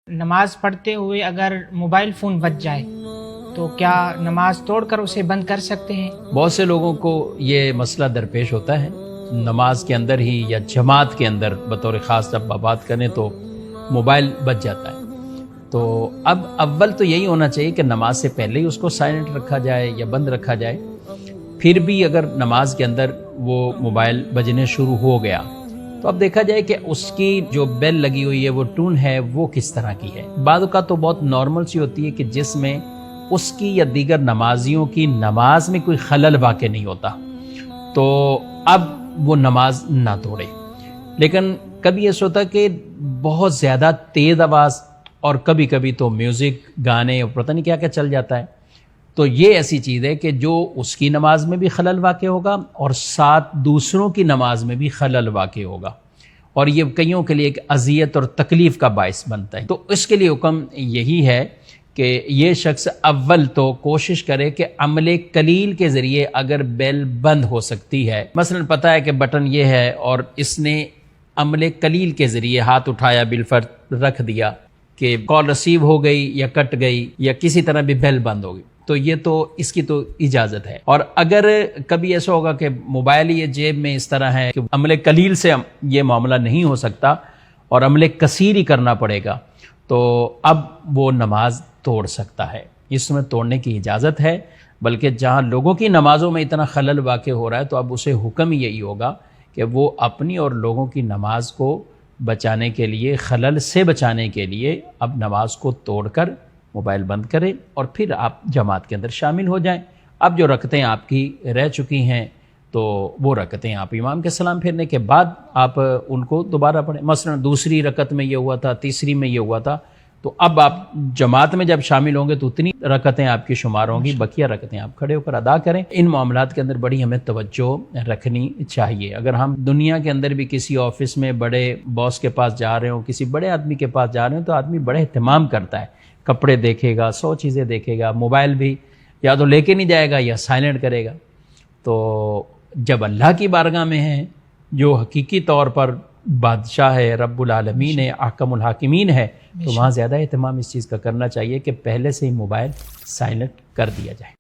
نماز پڑھتے ہوئے اگر موبائل فون بج جائے تو کیا نماز توڑ کر اسے بند کر سکتے ہیں؟ بہت سے لوگوں کو یہ مسئلہ درپیش ہوتا ہے، نماز کے اندر ہی یا جماعت کے اندر بطور خاص جب بات کریں تو موبائل بج جاتا ہے۔ تو اب اول تو یہی ہونا چاہیے کہ نماز سے پہلے ہی اس کو سائلنٹ رکھا جائے یا بند رکھا جائے۔ پھر بھی اگر نماز کے اندر وہ موبائل بجنے شروع ہو گیا تو اب دیکھا جائے کہ اس کی جو بیل لگی ہوئی ہے، وہ ٹون ہے، وہ کس طرح کی ہے۔ بعض اوقات تو بہت نارمل سی ہوتی ہے کہ جس میں اس کی یا دیگر نمازیوں کی نماز میں کوئی خلل واقع نہیں ہوتا، تو اب وہ نماز نہ توڑے۔ لیکن کبھی ایسا ہوتا ہے کہ بہت زیادہ تیز آواز اور کبھی کبھی تو میوزک، گانے اور پتہ نہیں کیا کیا چل جاتا ہے، تو یہ ایسی چیز ہے کہ جو اس کی نماز میں بھی خلل واقع ہوگا اور ساتھ دوسروں کی نماز میں بھی خلل واقع ہوگا، اور یہ کئیوں کے لیے ایک اذیت اور تکلیف کا باعث بنتا ہے۔ تو اس کے لیے حکم یہی ہے کہ یہ شخص اول تو کوشش کرے کہ عمل قلیل کے ذریعے اگر بیل بند ہو سکتی ہے، مثلا پتہ ہے کہ بٹن یہ ہے اور اس نے عمل قلیل کے ذریعے ہاتھ اٹھایا، بالفرض رکھ دیا کہ کال ریسیو ہو گئی یا کٹ گئی یا کسی طرح بھی بیل بند ہو گئی، تو یہ تو اس کی تو اجازت ہے۔ اور اگر کبھی ایسا ہوگا کہ موبائل یہ جیب میں اس طرح ہے کہ عمل قلیل سے یہ معاملہ نہیں ہو سکتا اور عمل کثیر ہی کرنا پڑے گا، تو اب وہ نماز توڑ سکتا ہے، اس میں توڑنے کی اجازت ہے۔ بلکہ جہاں لوگوں کی نمازوں میں اتنا خلل واقع ہو رہا ہے تو اب اسے حکم یہی ہوگا کہ وہ اپنی اور لوگوں کی نماز کو بچانے کے لیے، خلل سے بچانے کے لیے اب نماز کو توڑ کر موبائل بند کریں اور پھر آپ جماعت کے اندر شامل ہو جائیں۔ اب جو رکعتیں آپ کی رہ چکی ہیں تو وہ رکعتیں آپ امام کے سلام پھیرنے کے بعد آپ ان کو دوبارہ پڑھیں۔ مثلا دوسری رکعت میں یہ ہوا تھا، تیسری میں یہ ہوا تھا، تو اب آپ جماعت میں جب شامل ہوں گے تو اتنی رکعتیں آپ کی شمار ہوں گی، بقیہ رکعتیں آپ کھڑے ہو کر ادا کریں۔ ان معاملات کے اندر بڑی ہمیں توجہ رکھنی چاہیے۔ اگر ہم دنیا کے اندر بھی کسی آفس میں بڑے باس کے پاس جا رہے ہوں، کسی بڑے آدمی کے پاس جا رہے ہیں، تو آدمی بڑے اہتمام کرتا ہے، کپڑے دیکھے گا، 100 چیزیں دیکھے گا، موبائل بھی یا تو لے کے نہیں جائے گا یا سائلنٹ کرے گا۔ تو جب اللہ کی بارگاہ میں ہیں، جو حقیقی طور پر بادشاہ ہے، رب العالمین ہے، احکم الحاکمین ہے، تو وہاں زیادہ اہتمام اس چیز کا کرنا چاہیے کہ پہلے سے ہی موبائل سائلنٹ کر دیا جائے۔